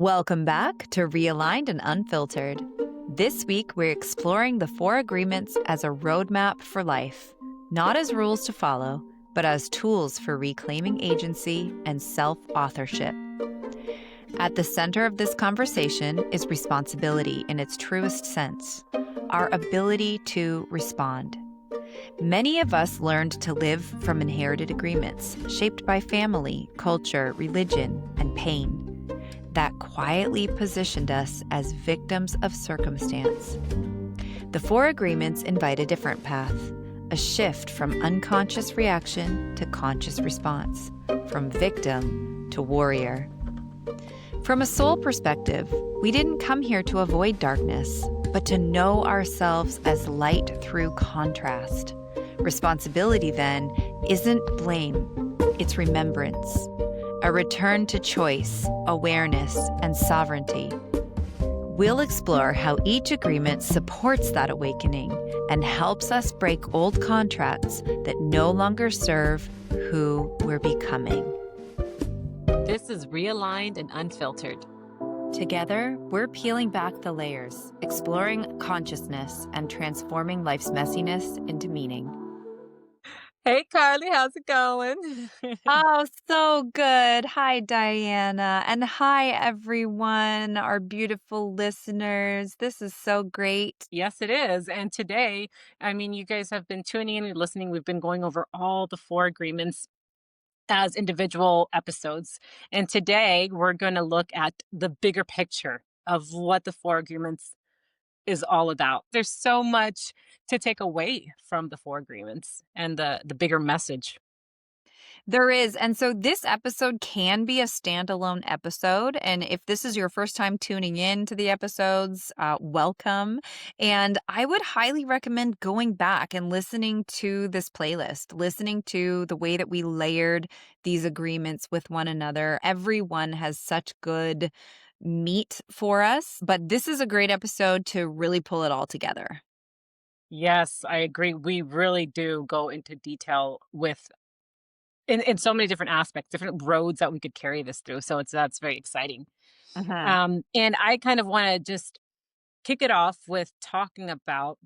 Welcome back to Realigned and Unfiltered. This week, we're exploring the 4 agreements as a roadmap for life, not as rules to follow, but as tools for reclaiming agency and self-authorship. At the center of this conversation is responsibility in its truest sense, our ability to respond. Many of us learned to live from inherited agreements shaped by family, culture, religion, and pain that quietly positioned us as victims of circumstance. The 4 agreements invite a different path, a shift from unconscious reaction to conscious response, from victim to warrior. From a soul perspective, we didn't come here to avoid darkness, but to know ourselves as light through contrast. Responsibility, then, isn't blame, it's remembrance. A return to choice, awareness, and sovereignty. We'll explore how each agreement supports that awakening and helps us break old contracts that no longer serve who we're becoming. This is Realigned and Unfiltered. Together, we're peeling back the layers, exploring consciousness, and transforming life's messiness into meaning. Hey, Carly, how's it going? Oh, so good. Hi, Diana. And hi, everyone, our beautiful listeners. This is so great. Yes, it is. And today, you guys have been tuning in and listening. We've been going over all the 4 agreements as individual episodes. And today, we're going to look at the bigger picture of what the 4 agreements is all about. There's so much to take away from the 4 agreements and the bigger message. There is. And so this episode can be a standalone episode. And if this is your first time tuning in to the episodes, welcome. And I would highly recommend going back and listening to this playlist, listening to the way that we layered these agreements with one another. Everyone has such good meat for us, but this is a great episode to really pull it all together. Yes, I agree. We really do go into detail with in so many different aspects, different roads that we could carry this through. So that's very exciting. Uh-huh. And I kind of want to just kick it off with talking about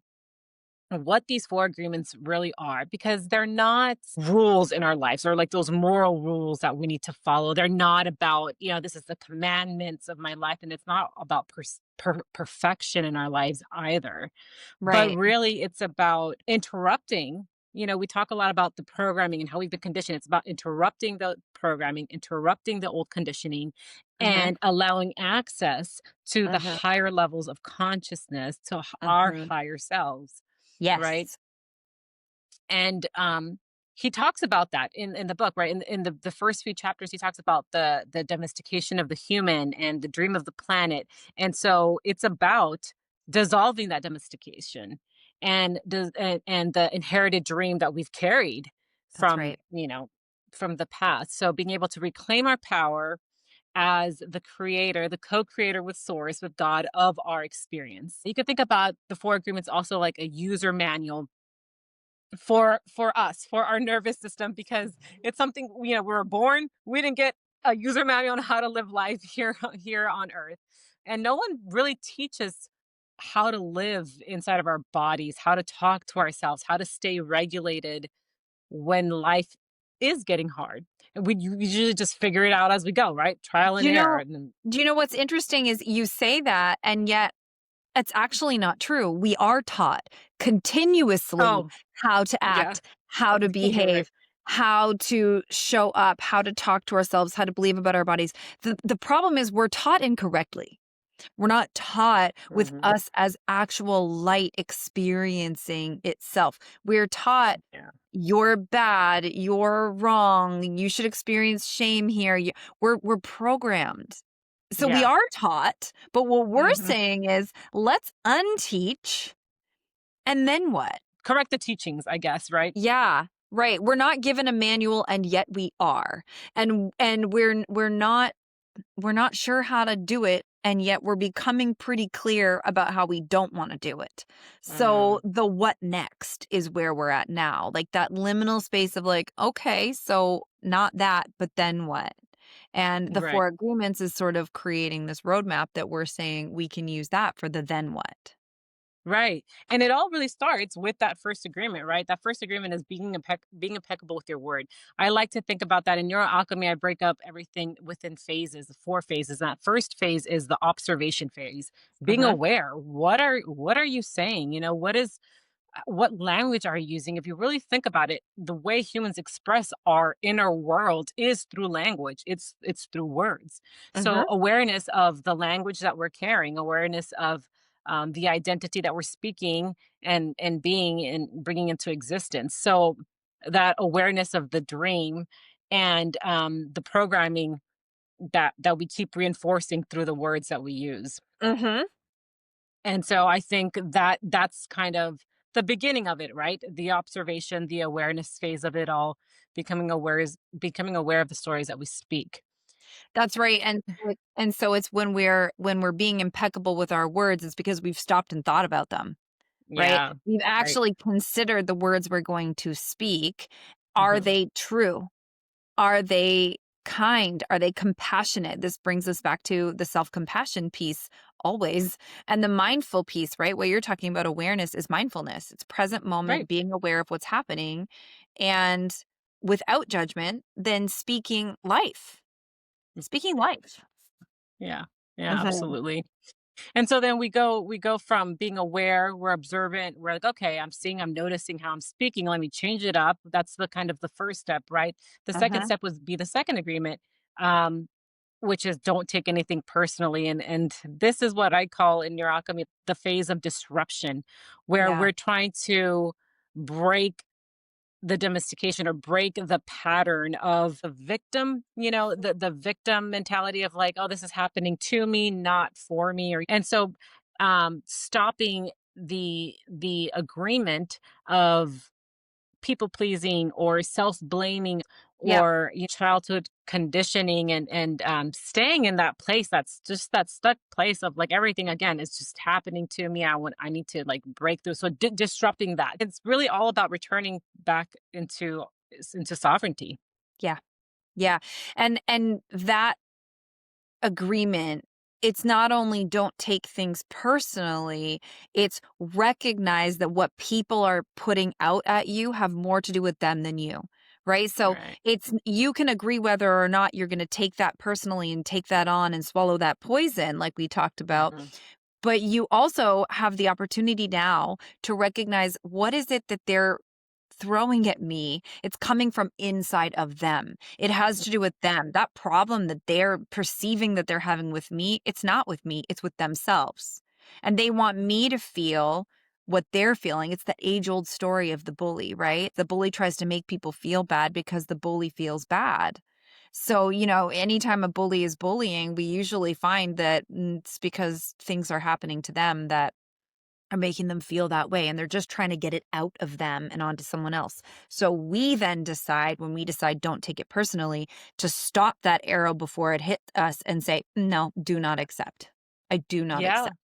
what these 4 agreements really are, because they're not rules in our lives or like those moral rules that we need to follow. They're not about, this is the commandments of my life, and it's not about perfection in our lives either. But Right. really, it's about interrupting. We talk a lot about the programming and how we've been conditioned. It's about interrupting the programming, interrupting the old conditioning, Uh-huh. and allowing access to the Uh-huh. higher levels of consciousness, to our Uh-huh. higher selves, right? Yes. And he talks about that in the book, right? In the first few chapters, he talks about the domestication of the human and the dream of the planet. And so it's about dissolving that domestication and the inherited dream that we've carried That's from, right. from the past. So being able to reclaim our power as the creator, the co-creator with source, with God, of our experience. You could think about the 4 agreements also like a user manual for us, for our nervous system, because it's something, we were born, we didn't get a user manual on how to live life here on earth. And no one really teaches how to live inside of our bodies, how to talk to ourselves, how to stay regulated when life is getting hard. And we usually just figure it out as we go, right? Trial Do and you error. know And then, do you know what's interesting is you say that, and yet it's actually not true. We are taught continuously oh, how to yeah, act, how to you're right. behave, how to show up, how to talk to ourselves, how to believe about our bodies. The problem is we're taught incorrectly. We're not taught with Hmm. us as actual light experiencing itself. We're taught Yeah. you're bad, you're wrong, you should experience shame here. We're programmed. So we Yeah. are taught, but what we're Hmm. saying is let's unteach and then what? Correct the teachings, I guess, right? Yeah, right. We're not given a manual and yet we are. And we're not sure how to do it, and yet we're becoming pretty clear about how we don't want to do it. So Mm. the what next is where we're at now. Like that liminal space of like, okay, so not that, but then what? And the Right. four agreements is sort of creating this roadmap that we're saying we can use that for the then what. Right. And it all really starts with that first agreement, right? That first agreement is being impeccable with your word. I like to think about that in neuroalchemy. I break up everything within phases, four phases. That first phase is the observation phase, being Uh-huh. aware. What are you saying? What language are you using? If you really think about it, the way humans express our inner world is through language. It's through words. So Uh-huh. awareness of the language that we're carrying, awareness of the identity that we're speaking and being and bringing into existence. So that awareness of the dream and the programming that we keep reinforcing through the words that we use. Mhm. And so I think that that's kind of the beginning of it, right? The observation, the awareness phase of it all, becoming aware of the stories that we speak. That's right, and so it's when we're being impeccable with our words, it's because we've stopped and thought about them, right? Yeah. We've Right. actually considered the words we're going to speak. Are Hmm. they true? Are they kind? Are they compassionate? This brings us back to the self-compassion piece always, and the mindful piece, right? What you're talking about awareness is mindfulness. It's present moment, Right. being aware of what's happening, and without judgment, then speaking life. Yeah. Yeah, Mhm. absolutely. And so then we go from being aware, we're observant, we're like, okay, I'm seeing, I'm noticing how I'm speaking. Let me change it up. That's the kind of the first step, right? The second Uh-huh. step would be the second agreement. Um, which is don't take anything personally. And this is what I call in your alchemy the phase of disruption, where Yeah. we're trying to break the domestication or break the pattern of the victim, the victim mentality of like, oh, this is happening to me, not for me. Or and so stopping the agreement of people pleasing or self blaming Yep. or childhood conditioning and staying in that place, that's just that stuck place of like everything again is just happening to me. I need to like break through. So disrupting that. It's really all about returning back into sovereignty. Yeah. Yeah. And that agreement, it's not only don't take things personally, it's recognize that what people are putting out at you have more to do with them than you. Right? So Right. it's you can agree whether or not you're going to take that personally and take that on and swallow that poison like we talked about. Mhm. But you also have the opportunity now to recognize what is it that they're throwing at me. It's coming from inside of them. It has to do with them. That problem that they're perceiving that they're having with me, it's not with me, it's with themselves. And they want me to feel what they're feeling. It's the age old story of the bully, right? The bully tries to make people feel bad because the bully feels bad. So, anytime a bully is bullying, we usually find that it's because things are happening to them that are making them feel that way, and they're just trying to get it out of them and onto someone else. So we then decide, when we decide don't take it personally, to stop that arrow before it hits us and say, "No, do not accept. I do not Yeah. accept."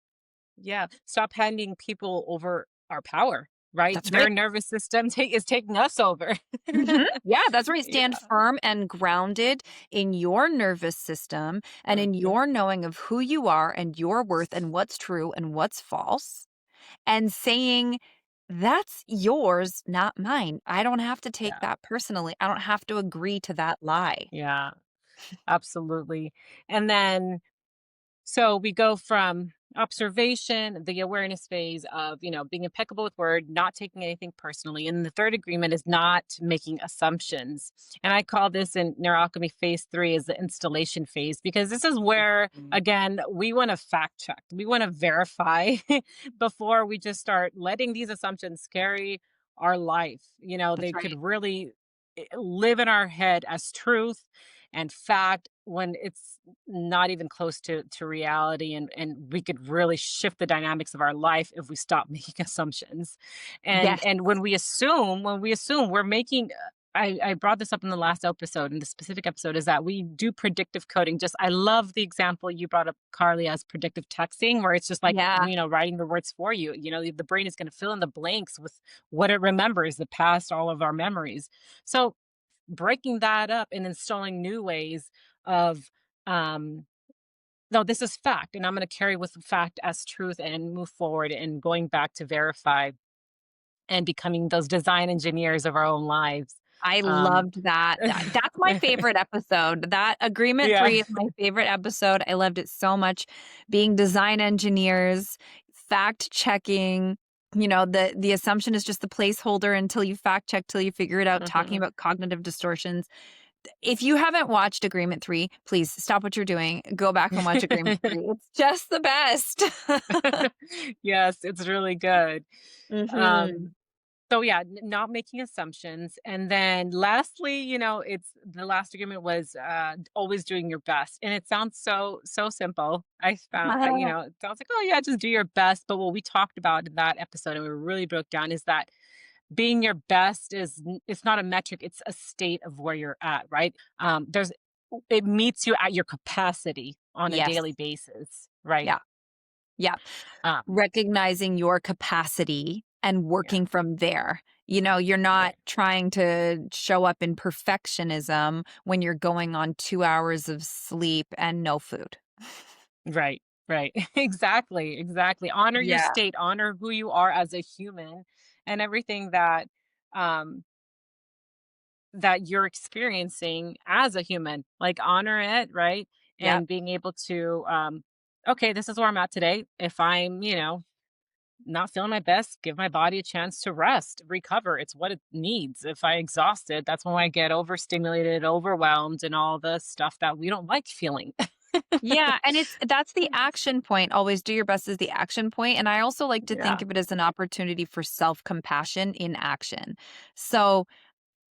Yeah. Stop handing people over our power, right? That's Their right. nervous system is taking us over. Mhm. Yeah, that's right. Stand Yeah. firm and grounded in your nervous system and in Mhm. your knowing of who you are and your worth and what's true and what's false, and saying, "That's yours, not mine. I don't have to take Yeah. that personally. I don't have to agree to that lie." Yeah. Absolutely. And then so we go from observation, the awareness phase of, being impeccable with word, not taking anything personally. And the third agreement is not making assumptions. And I call this in neuroalchemy phase three is the installation phase, because this is where, Mhm. again, we want to fact check. We want to verify before we just start letting these assumptions carry our life. They That's could right. really live in our head as truth and fact when it's not even close to reality, and we could really shift the dynamics of our life if we stop making assumptions. and Yes. and when we assume we're making I brought this up in the last episode, in the specific episode, is that we do predictive coding. Just I love the example you brought up, Carly, as predictive texting, where it's just like, Yeah. writing the words for you. The brain is going to fill in the blanks with what it remembers, the past, all of our memories. So breaking that up and installing new ways of, um, no, this is fact, and I'm going to carry with the fact as truth and move forward and going back to verify and becoming those design engineers of our own lives. I Um, loved that. That's my favorite episode. That Agreement yeah. 3 is my favorite episode. I loved it so much. Being design engineers, fact checking, the assumption is just the placeholder until you fact check, till you figure it out, talking Mhm. about cognitive distortions. If you haven't watched Agreement 3, please stop what you're doing, go back and watch Agreement 3. It's just the best. Yes, it's really good. Um, Mhm. so yeah, not making assumptions. And then lastly, it's the last agreement was always doing your best. And it sounds so simple. I found, it sounds like, oh yeah, just do your best. But what we talked about in that episode and we really broke down is that being your best it's not a metric, it's a state of where you're at, right? There's it meets you at your capacity on a Yes. daily basis, right? Yeah. Yeah. Um, Recognizing your capacity and yeah, working from there. You're not right. trying to show up in perfectionism when you're going on 2 hours of sleep and no food. Right, right. Exactly, exactly. Honor your Yeah. state, honor who you are as a human and everything um that you're experiencing as a human. Like honor it, right? Yep. And being able to okay, this is where I'm at today. If I'm, not feeling my best, give my body a chance to rest, recover. It's what it needs. If I exhaust it, that's when I get overstimulated, overwhelmed, and all the stuff that we don't like feeling. Yeah, and that's the action point. Always do your best is the action point, and I also like to think Yeah. of it as an opportunity for self-compassion in action. So,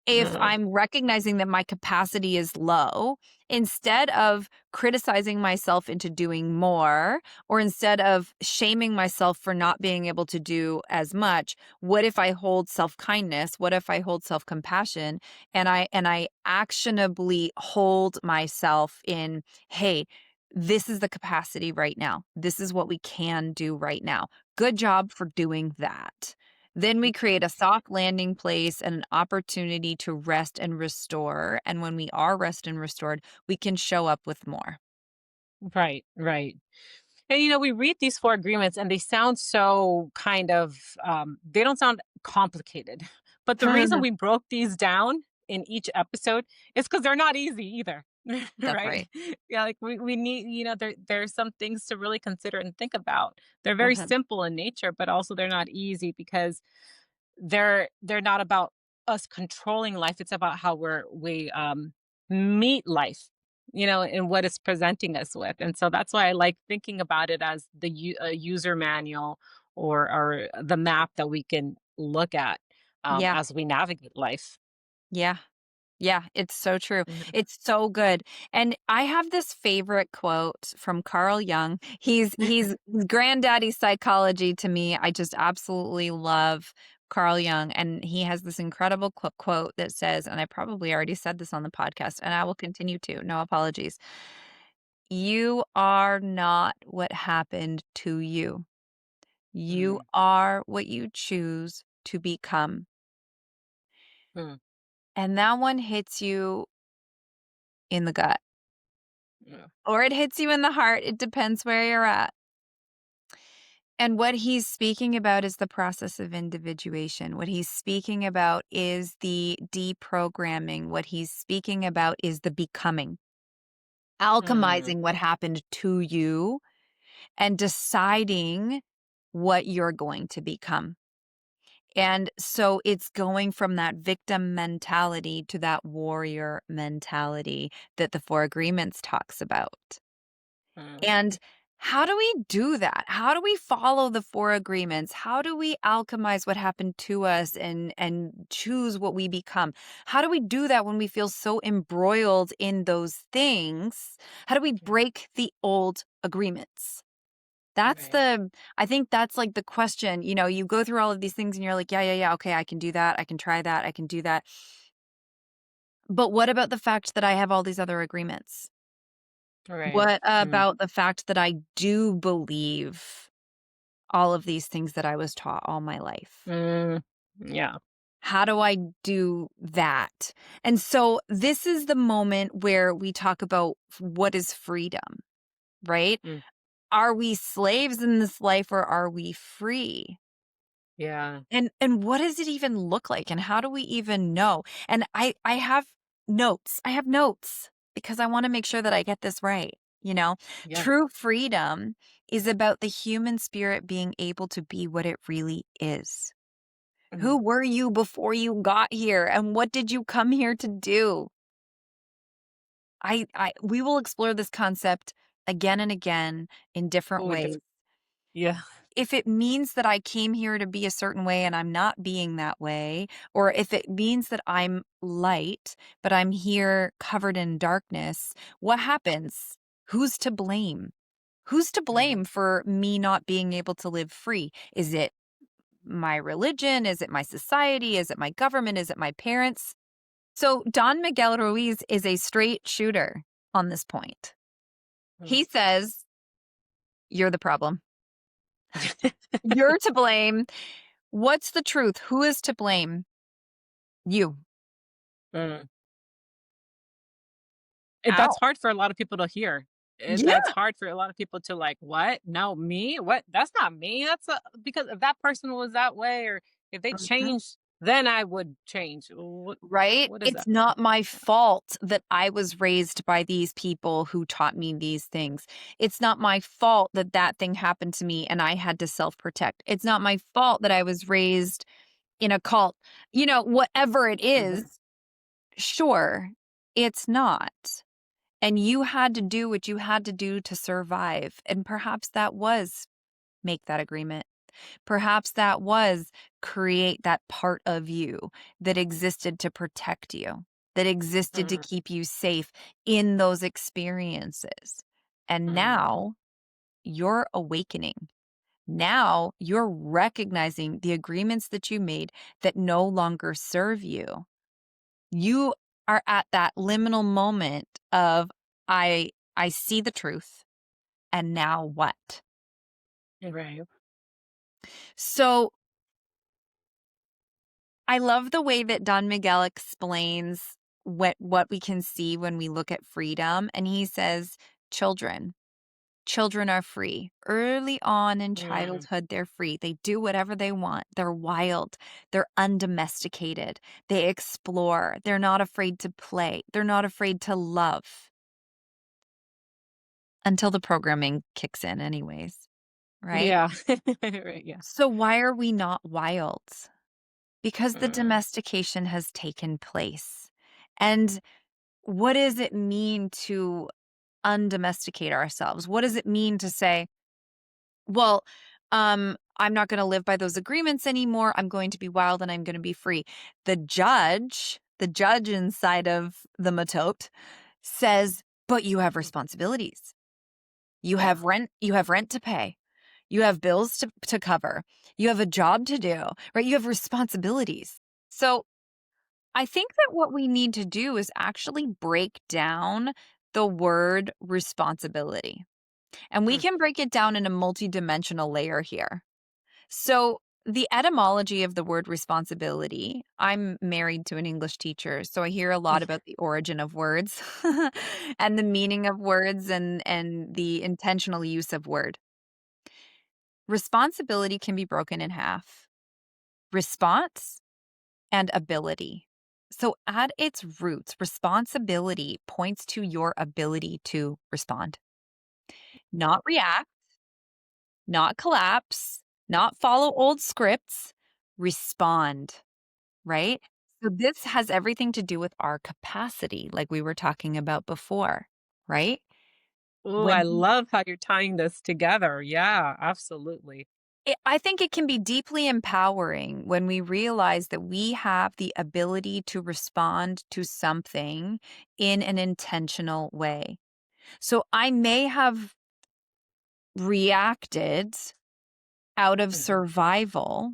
if Mhm. I'm recognizing that my capacity is low, instead of criticizing myself into doing more, or instead of shaming myself for not being able to do as much, what if I hold self-kindness? What if I hold self-compassion and I actionably hold myself in, hey, this is the capacity right now. This is what we can do right now. Good job for doing that. Then we create a soft landing place and an opportunity to rest and restore. And when we are rest and restored, we can show up with more. Right, right. And we read these four agreements and they sound so kind of they don't sound complicated. But the reason we broke these down in each episode is because they're not easy either. That's Right? right. Yeah, like we need, there's some things to really consider and think about. They're very Mhm. simple in nature, but also they're not easy because they're not about us controlling life. It's about how we meet life, and what it's presenting us with. And so that's why I like thinking about it as a user manual or the map that we can look at Yeah. as we navigate life. Yeah. Yeah, it's so true. Mhm. It's so good. And I have this favorite quote from Carl Jung. He's granddaddy psychology to me. I just absolutely love Carl Jung, and he has this incredible quote that says, and I probably already said this on the podcast, and I will continue to. No apologies. You are not what happened to you. You Mm, are what you choose to become. mm, And that one hits you in the gut. yeah. Or it hits you in the heart, it depends where you're at. And what he's speaking about is the process of individuation. What he's speaking about is the deprogramming. What he's speaking about is the becoming, Mm, alchemizing what happened to you and deciding what you're going to become. And so it's going from that victim mentality to that warrior mentality that the Four Agreements talks about. mm, And how do we do that? How do we follow the four agreements? How do we alchemize what happened to us and choose what we become? How do we do that when we feel so embroiled in those things? How do we yeah, break the old agreements? That's right, the I think that's like the question. You go through all of these things and you're like, yeah, yeah, yeah, okay, I can do that. I can try that. I can do that. But what about the fact that I have all these other agreements? right. What Mm, about the fact that I do believe all of these things that I was taught all my life? mm, yeah. How do I do that? And so this is the moment where we talk about what is freedom, right? Mm, Are we slaves in this life or are we free? yeah. And what does it even look like and how do we even know? And I have notes. I have notes because I want to make sure that I get this right, you know? Yeah. True freedom is about the human spirit being able to be what it really is. Mm, Who were you before you got here and what did you come here to do? I we will explore this concept again and again in different oh, and ways. different. Yeah. If it means that I came here to be a certain way and I'm not being that way, or if it means that I'm light, but I'm here covered in darkness, what happens? Who's to blame? Who's to Mm, blame for me not being able to live free? Is it my religion? Is it my society? Is it my government? Is it my parents? So Don Miguel Ruiz is a straight shooter on this point. mm. He says, you're the problem. You're to blame. What's the truth? Who is to blame? You. Mm. That's Ow. hard for a lot of people to hear. That's Yeah. hard for a lot of people to like, "What? No, me? What? That's not me. That's a because if that person was that way or if they Mhm. changed, then I would change." Right? What is It's that? not my fault that I was raised by these people who taught me these things. It's not my fault that that thing happened to me and I had to self protect. It's not my fault that I was raised in a cult. Whatever it Mhm, is, sure, it's not. And you had to do what you had to do to survive. And perhaps that was make that agreement. Perhaps that was create that part of you that existed to protect you, that existed to mhm, keep you safe in those experiences. And mhm, now you're awakening. Now you're recognizing the agreements that you made that no longer serve you. You are at that liminal moment of I see the truth and now what? right. So I love the way that Don Miguel explains what we can see when we look at freedom. And he says, children, children are free. Early on in Mm, childhood, they're free. They do whatever they want. They're wild. They're undomesticated. They explore. They're not afraid to play. They're not afraid to love until the programming kicks in, anyways. Right? yeah. Right, yeah. So, why are we not wild? Because the Mm, domestication has taken place. And what does it mean to undomesticate ourselves? What does it mean to say, well, I'm not going to live by those agreements anymore. I'm going to be wild and I'm going to be free. The judge inside of the matote says, but you have responsibilities. yeah. You have rent to pay. You have bills to cover. You have a job to do, right? You have responsibilities. So I think that what we need to do is actually break down the word responsibility. And we Mm, can break it down in a multidimensional layer here. So, the etymology of the word responsibility, I'm married to an English teacher, so I hear a lot about the origin of words and the meaning of words and the intentional use of word. Responsibility can be broken in half. Response and ability. So, at its roots, responsibility points to your ability to respond, not react, not collapse, not follow old scripts, respond, right? So, this has everything to do with our capacity, like we were talking about before, right? ooh, I When love how you're tying this together. Yeah, absolutely. I think it can be deeply empowering when we realize that we have the ability to respond to something in an intentional way. So I may have reacted out of Mhm, survival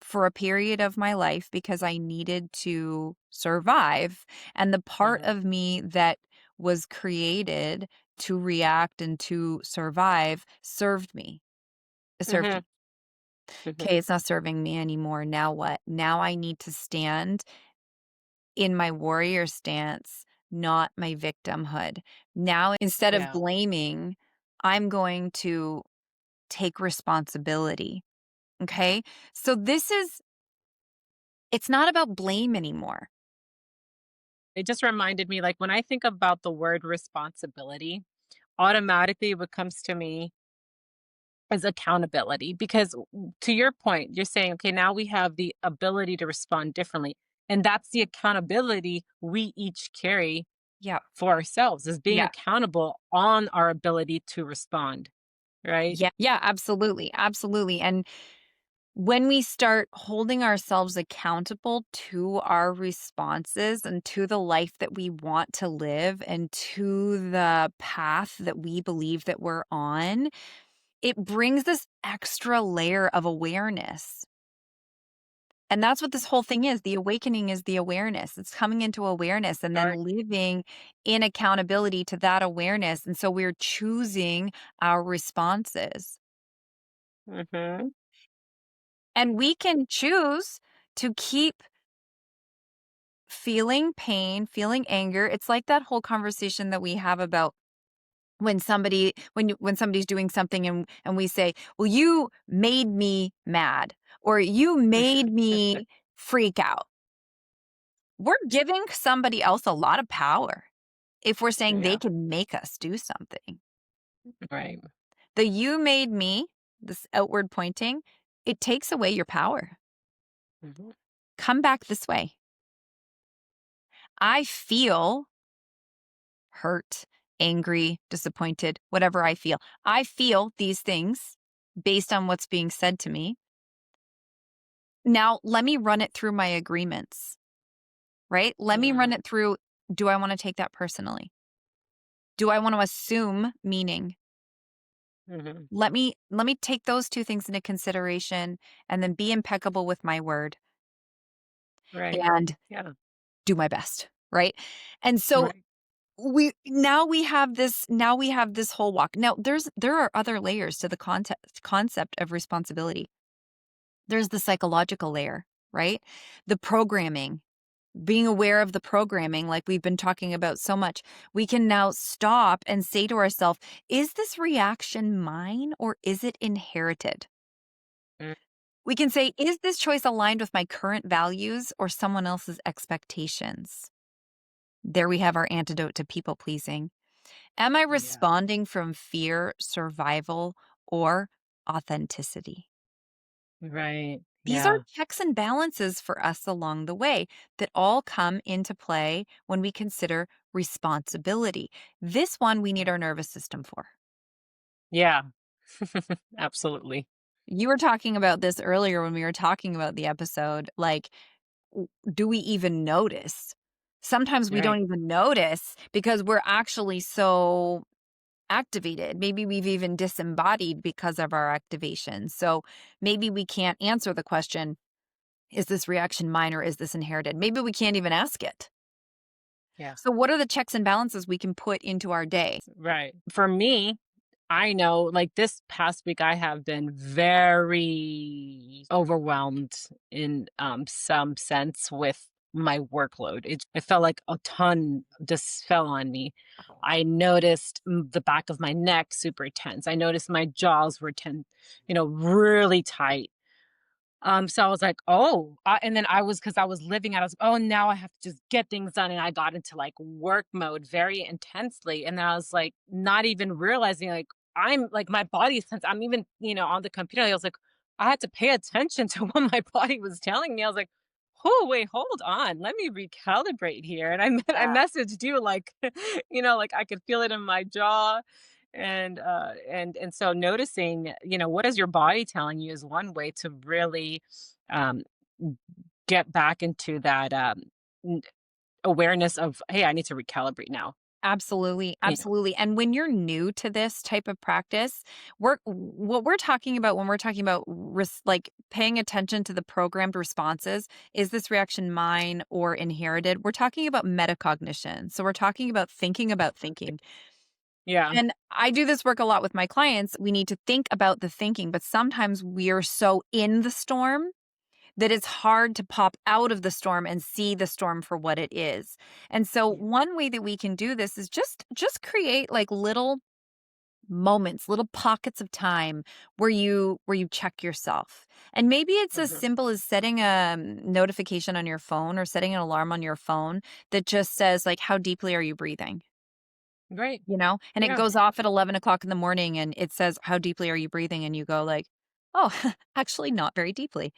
for a period of my life because I needed to survive. And the part mhm, of me that was created to react and to survive served me. It served mhm. me. Mhm. Okay, it's not serving me anymore. Now what? Now I need to stand in my warrior stance, not my victimhood. Now, instead of Yeah. blaming, I'm going to take responsibility. Okay. So it's not about blame anymore. It just reminded me, like, when I think about the word responsibility, automatically what comes to me is accountability. Because to your point, you're saying, okay, now we have the ability to respond differently. And that's the accountability we each carry Yeah. for ourselves, is being Yeah. accountable on our ability to respond, right? Yeah. Yeah. Absolutely. Absolutely. And when we start holding ourselves accountable to our responses and to the life that we want to live and to the path that we believe that we're on, it brings this extra layer of awareness. And that's what this whole thing is. The awakening is the awareness. It's coming into awareness and then Start. living in accountability to that awareness. And so we're choosing our responses. Hmm. And we can choose to keep feeling pain, feeling anger. It's like that whole conversation that we have about when somebody's doing something and we say, "Well, you made me mad," or "You made me freak out." We're giving somebody else a lot of power if we're saying they Yeah. can make us do something. Right. The "you made me," this outward pointing, it takes away your power. Hmm. Come back this way. I feel hurt, angry, disappointed, whatever I feel. I feel these things based on what's being said to me. Now, let me run it through my agreements, right? Let me run Mm. it through. Do I want to take that personally? Do I want to assume meaning? Hmm. Let me take those two things into consideration and then be impeccable with my word Right. and Yeah. do my best, right? And so Right. we have this whole walk. Now there are other layers to the concept of responsibility. There's the psychological layer, right? The programming, being aware of the programming like we've been talking about so much. We can now stop and say to ourselves, is this reaction mine or is it inherited? Mm. We can say, is this choice aligned with my current values or someone else's expectations? There we have our antidote to people pleasing. Am I Yeah. responding from fear, survival, or authenticity? Right. These are Yeah. checks and balances for us along the way that all come into play when we consider responsibility. This one we need our nervous system for. Yeah. Absolutely. You were talking about this earlier when we were talking about the episode. Like, do we even notice? Sometimes we Right. don't even notice because we're actually so activated. Maybe we've even disembodied because of our activation. So maybe we can't answer the question, is this reaction mine or is this inherited? Maybe we can't even ask it. Yeah. So, what are the checks and balances we can put into our day? Right. For me, I know, like, this past week, I have been very overwhelmed in some sense with my workload. It felt like a ton just fell on me. I noticed the back of my neck super tense. I noticed my jaws were tense, really tight. So I was like, "Oh," and then because I was living out, I was, "Oh, now I have to just get things done," and I got into, like, work mode very intensely, and then I was, like, not even realizing, like, I'm like, my body is tense. I'm even, on the computer, I was like, I had to pay attention to what my body was telling me. I was like, "Oh, wait, hold on. Let me recalibrate here," and I Yeah, messaged you, like, like, I could feel it in my jaw, and so noticing, what is your body telling you is one way to really um get back into that n- awareness of, hey, I need to recalibrate now. absolutely. you know Absolutely. And when you're new to this type of practice, what we're talking about when we're talking about like paying attention to the programmed responses, is this reaction mine or inherited? We're talking about metacognition. So we're talking about thinking about thinking. Yeah. And I do this work a lot with my clients. We need to think about the thinking, but sometimes we are so in the storm that it's hard to pop out of the storm and see the storm for what it is. And so Yeah. one way that we can do this is just create like little moments, little pockets of time where you check yourself. And maybe it's as Mhm. simple as setting a notification on your phone or setting an alarm on your phone that just says like, how deeply are you breathing? Great. And it Yeah. goes off at 11 o'clock in the morning and it says, how deeply are you breathing? And you go like, oh, actually not very deeply.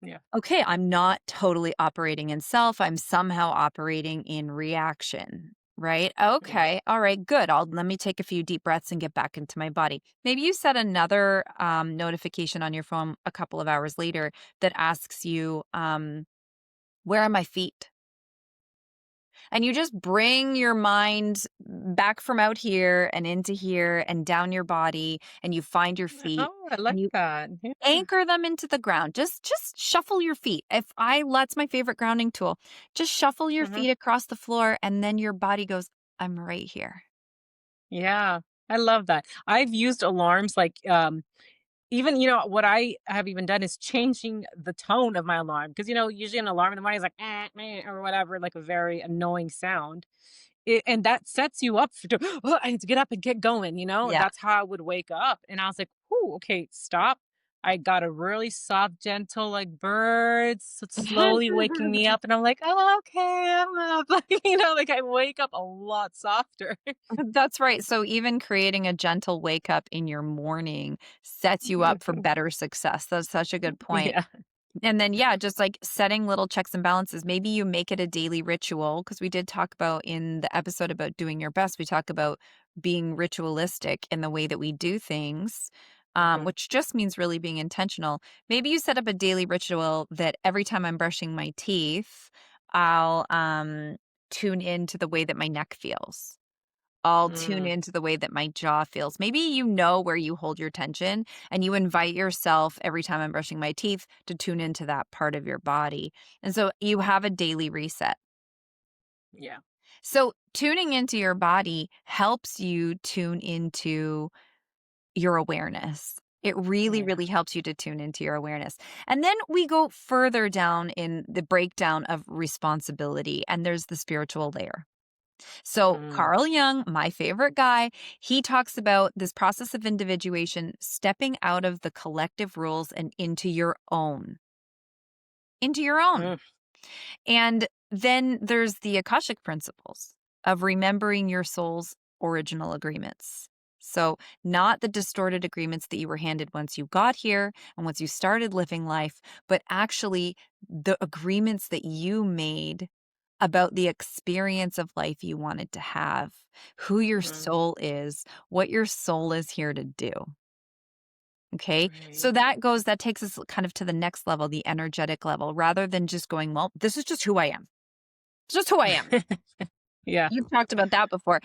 Yeah. Okay, I'm not totally operating in self. I'm somehow operating in reaction, right? Yeah. Okay, all right, good. I'll let me take a few deep breaths and get back into my body. Maybe you set another notification on your phone a couple of hours later that asks you, where are my feet? And you just bring your mind back from out here and into here and down your body, and you find your feet Oh, I like and you that. Yeah. anchor them into the ground. Just shuffle your feet. That's my favorite grounding tool. Just shuffle your Mhm. feet across the floor and then your body goes, I'm right here. Yeah. I love that. I've used alarms like, even, what I have even done is changing the tone of my alarm because, usually an alarm in the morning is like, meh," or whatever, like a very annoying sound. And that sets you up for, oh, I need to get up and get going. Yeah. That's how I would wake up. And I was like, "Ooh, okay, stop." I got a really soft, gentle, like birds slowly waking me up. And I'm like, oh, okay, I'm up. Like I wake up a lot softer. That's right. So even creating a gentle wake up in your morning sets you up for better success. That's such a good point. Yeah. And then, yeah, just like setting little checks and balances. Maybe you make it a daily ritual because we did talk about in the episode about doing your best. We talk about being ritualistic in the way that we do things, Hmm. which just means really being intentional. Maybe you set up a daily ritual that every time I'm brushing my teeth, I'll tune into the way that my neck feels. I'll tune Mm, into the way that my jaw feels. Maybe you know where you hold your tension and you invite yourself every time I'm brushing my teeth to tune into that part of your body. And so you have a daily reset. yeah. So tuning into your body helps you tune into your awareness. It really, Yeah. really helps you to tune into your awareness. And then we go further down in the breakdown of responsibility, and there's the spiritual layer. So, Mm, Carl Jung, my favorite guy, he talks about this process of individuation, stepping out of the collective rules and into your own. Into your own. mm, And then there's the Akashic principles of remembering your soul's original agreements. So, not the distorted agreements that you were handed once you got here and once you started living life, but actually the agreements that you made about the experience of life you wanted to have, who your mm, soul is, what your soul is here to do. Okay. right. So that takes us kind of to the next level, the energetic level, rather than just going, well, this is just who I am. It's just who I am. Yeah. You've talked about that before.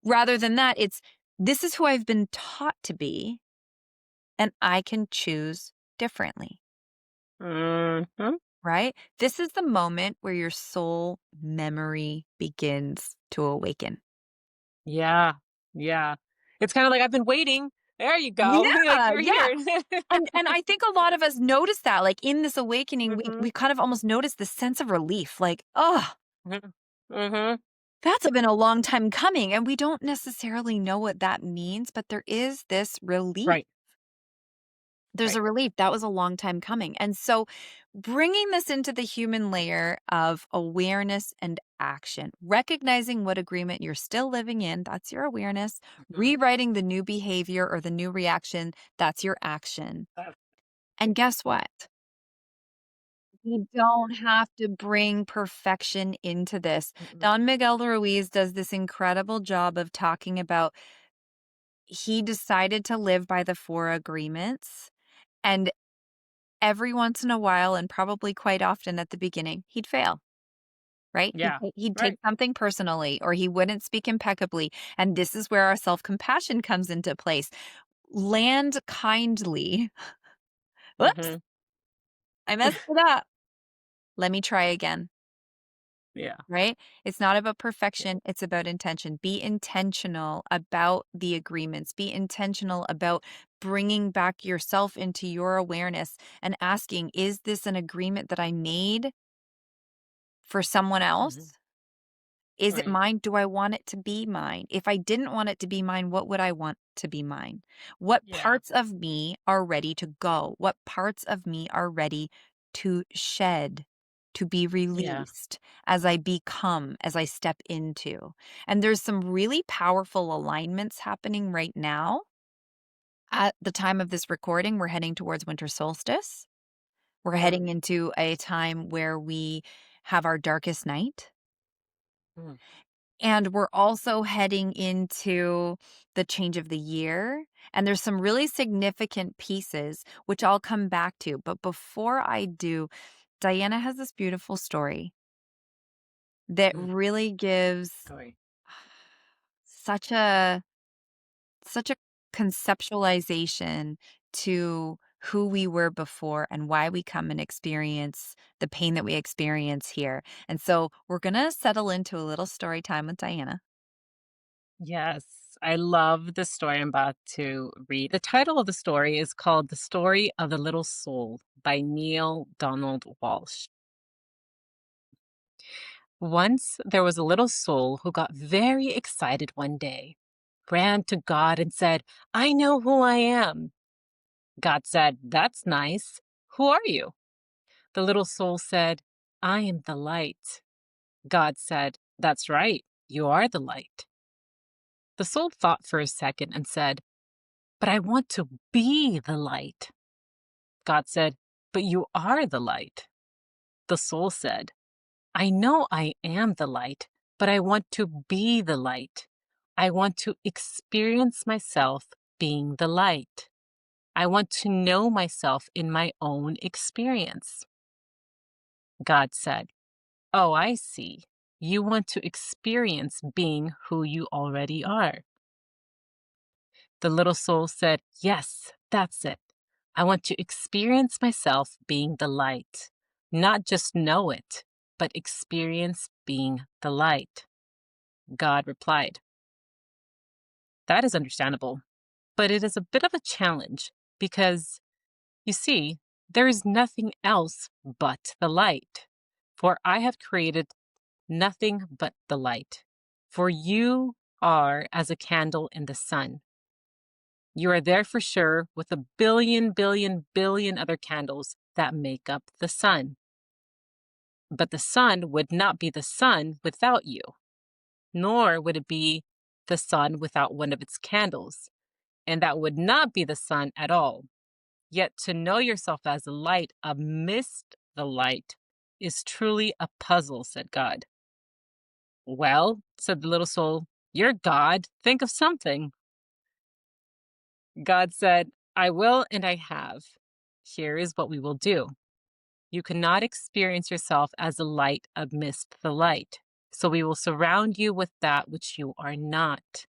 Rather than that, it's this is who I've been taught to be, and I can choose differently. Mhm. Right? This is the moment where your soul memory begins to awaken. Yeah. Yeah. It's kinda like, "I've been waiting." There you go. Like, Yeah, you're yeah. here. And I think a lot of us notice that, like, in this awakening, we Mhm. kind of almost notice this sense of relief, like, "Oh, Mhm. Mhm. that's been a long time coming," and we don't necessarily know what that means, but there is this relief. Right. There's Right. a relief, that was a long time coming, and so bringing this into the human layer of awareness and action, recognizing what agreement you're still living in, that's your awareness, Mhm. rewriting the new behavior or the new reaction, that's your action, Uh, and guess what? We don't have to bring perfection into this. mm-mm. Don Miguel Ruiz does this incredible job of talking about he decided to live by the four agreements, and every once in a while, and probably quite often at the beginning, he'd fail, right? Yeah. He'd take Right. something personally, or he wouldn't speak impeccably, and this is where our self-compassion comes into place. Land kindly. Whoops, Mhm. I messed it up. Let me try again. Yeah. right? It's not about Yeah. perfection, it's about intention. Be intentional about the agreements. Be intentional about bringing back yourself into your awareness and asking, is this an agreement that I made for someone Mhm. else? Is it Right. mine? Do I want it to be mine? If I didn't want it to be mine, what would I want to be mine? What Yeah. parts of me are ready to go? What parts of me are ready to shed, to be Yeah. released as I become, as I step into? And there's some really powerful alignments happening right now. At the time of this recording, we're heading towards winter solstice. We're Mm. heading into a time where we have our darkest night. Mm. And we're also heading into the change of the year. And there's some really significant pieces, which I'll come back to. But before I do, Diana has this beautiful story that Mm. really gives Right. such a such a conceptualization to who we were before and why we come and experience the pain that we experience here. And so we're going to settle into a little story time with Diana. Yes. I love the story I'm about to read. The title of the story is called The Story of the Little Soul by Neil Donald Walsh. Once there was a little soul who got very excited one day, ran to God and said, I know who I am. God said, That's nice. Who are you? The little soul said, I am the light. God said, That's right. You are the light. The soul thought for a second and said, But I want to be the light. God said, But you are the light. The soul said, I know I am the light, but I want to be the light. I want to experience myself being the light. I want to know myself in my own experience. God said, Oh, I see. You want to experience being who you already are. The little soul said, Yes, that's it. I want to experience myself being the light, not just know it, but experience being the light. God replied, That is understandable, but it is a bit of a challenge because, you see, there is nothing else but the light. For I have created nothing but the light. For you are as a candle in the sun. You are there for sure with a billion, billion, billion other candles that make up the sun. But the sun would not be the sun without you, nor would it be the sun without one of its candles. And that would not be the sun at all. Yet to know yourself as a light amidst the light is truly a puzzle, said God. Well, said the little soul, you're God. Think of something. God said, I will and I have. Here is what we will do. You cannot experience yourself as a light amidst the light. So we will surround you with that which you are not.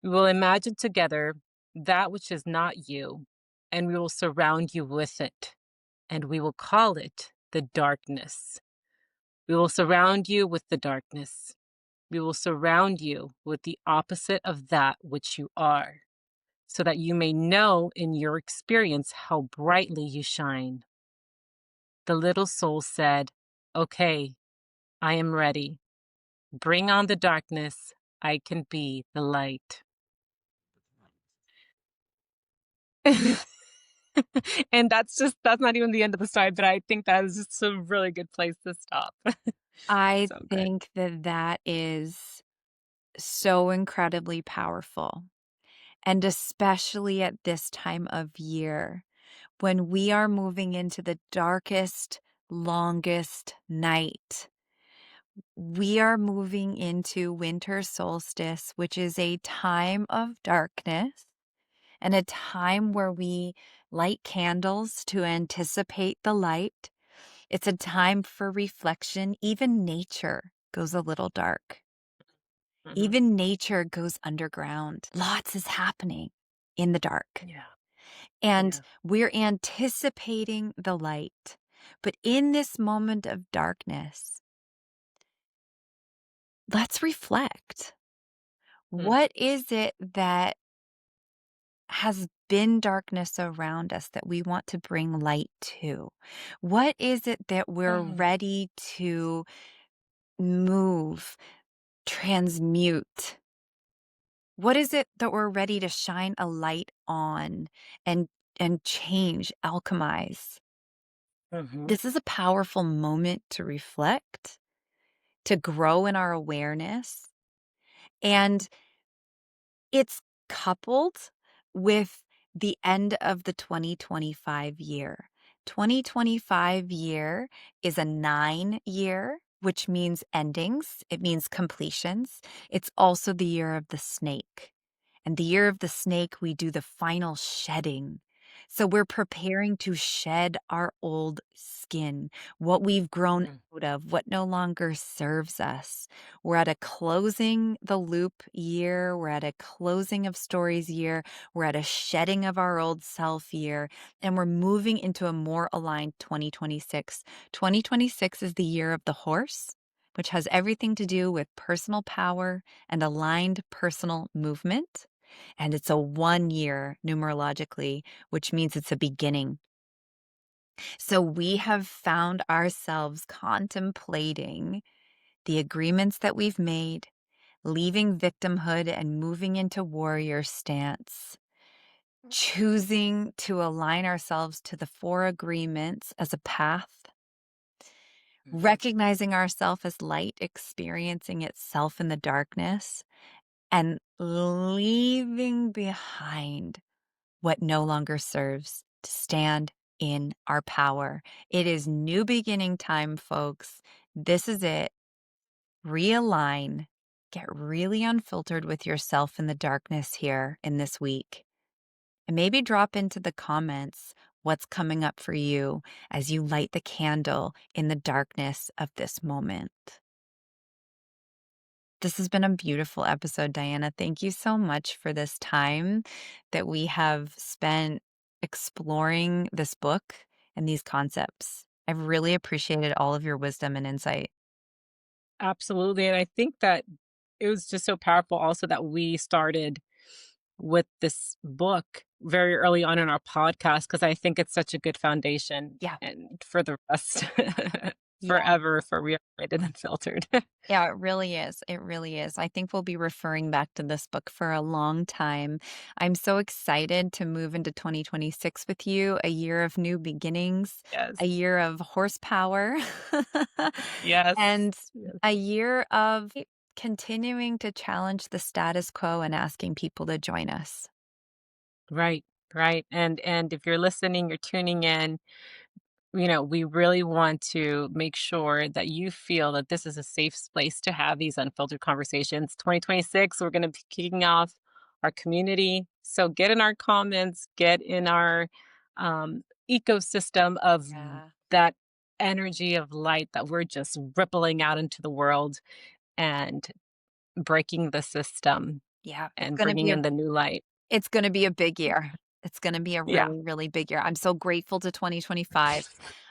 We will imagine together that which is not you, and we will surround you with it, and we will call it the darkness. We will surround you with the darkness. We will surround you with the opposite of that which you are, so that you may know in your experience how brightly you shine. The little soul said, Okay, I am ready. Bring on the darkness. I can be the light. And that's not even the end of the story, but I think that is just a really good place to stop. I So good. think that that is so incredibly powerful. And especially at this time of year, when we are moving into the darkest, longest night, we are moving into winter solstice, which is a time of darkness and a time where we light candles to anticipate the light. It's a time for reflection. Even nature goes a little dark. Mhm. Even nature goes underground. Lots is happening in the dark. Yeah, And yeah. we're anticipating the light. But in this moment of darkness, let's reflect. Mm, What is it that has been darkness around us that we want to bring light to? What is it that we're mm, ready to move, transmute? What is it that we're ready to shine a light on and change, alchemize? mhm, This is a powerful moment to reflect, to grow in our awareness, and it's coupled with the end of the 2025 year. 2025 year is a 9 year, which means endings, it means completions. It's also the year of the snake. And the year of the snake, we do the final shedding. So we're preparing to shed our old skin, what we've grown mm, out of, what no longer serves us. We're at a closing the loop year. We're at a closing of stories year. We're at a shedding of our old self year. And we're moving into a more aligned 2026. 2026 is the year of the horse, which has everything to do with personal power and aligned personal movement. And it's a 1 year numerologically, which means it's a beginning. So we have found ourselves contemplating the agreements that we've made, leaving victimhood and moving into warrior stance, choosing to align ourselves to the four agreements as a path, mhm, recognizing ourselves as light experiencing itself in the darkness, and leaving behind what no longer serves to stand in our power. It is new beginning time, folks. This is it. Realign. Get really unfiltered with yourself in the darkness here in this week. And maybe drop into the comments what's coming up for you as you light the candle in the darkness of this moment. This has been a beautiful episode, Diana. Thank you so much for this time that we have spent exploring this book and these concepts. I've really appreciated all of your wisdom and insight. absolutely, and I think that it was just so powerful also that we started with this book very early on in our podcast because I think it's such a good foundation Yeah. and for the rest Yeah. forever for Realigned and Unfiltered. Yeah, it really is. It really is. I think we'll be referring back to this book for a long time. I'm so excited to move into 2026 with you, a year of new beginnings, Yes. a year of horsepower, Yes. and Yes. a year of continuing to challenge the status quo and asking people to join us. Right, right, and if you're listening, you're tuning in, we really want to make sure that you feel that this is a safe place to have these unfiltered conversations. 2026, we're going to be kicking off our community. So get in our comments, get in our ecosystem of Yeah. that energy of light that we're just rippling out into the world and breaking the system Yeah, and bringing in the new light. it's gonna be a big year. It's gonna be a Yeah. really, really big year. I'm so grateful to 2025.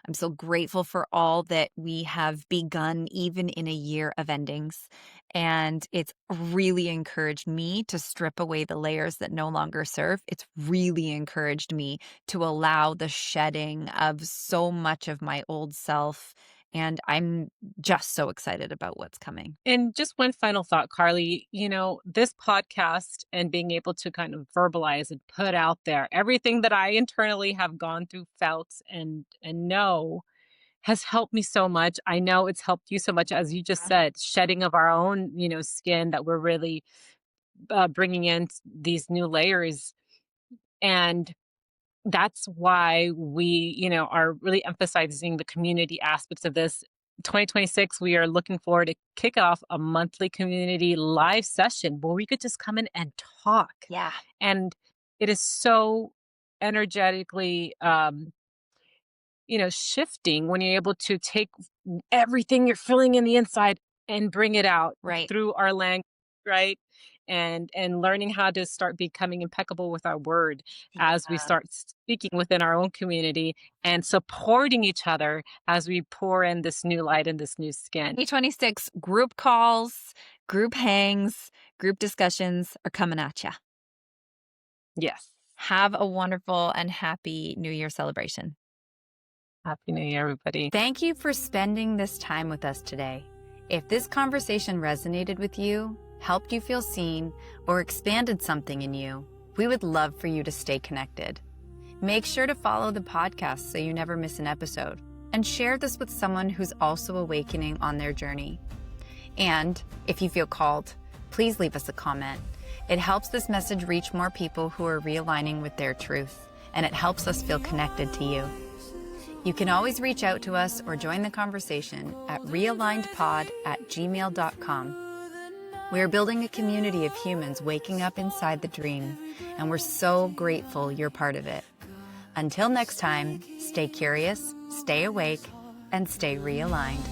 I'm so grateful for all that we have begun even in a year of endings, and it's really encouraged me to strip away the layers that no longer serve. It's really encouraged me to allow the shedding of so much of my old self, and I'm just so excited about what's coming. And just one final thought, Carly. This podcast and being able to kind of verbalize and put out there everything that I internally have gone through, felt, and know has helped me so much. I know it's helped you so much, as you just Yeah. said, shedding of our own, skin that we're really bringing in these new layers. And that's why we, are really emphasizing the community aspects of this. 2026, we are looking forward to kick off a monthly community live session where we could just come in and talk. Yeah, And it is so energetically, shifting when you're able to take everything you're feeling in the inside and bring it out right. through our language, right? and learning how to start becoming impeccable with our word as we Yeah. start speaking within our own community and supporting each other as we pour in this new light and this new skin. 2026 group calls, group hangs, group discussions are coming at you. Yes. Have a wonderful and happy New Year celebration. Happy New Year, everybody. Thank you for spending this time with us today. If this conversation resonated with you, helped you feel seen, or expanded something in you, we would love for you to stay connected. Make sure to follow the podcast so you never miss an episode, and share this with someone who's also awakening on their journey. And if you feel called, please leave us a comment. It helps this message reach more people who are realigning with their truth, and it helps us feel connected to you. You can always reach out to us or join the conversation at realignedpod@gmail.com. We are building a community of humans waking up inside the dream, and we're so grateful you're part of it. Until next time, stay curious, stay awake, and stay realigned.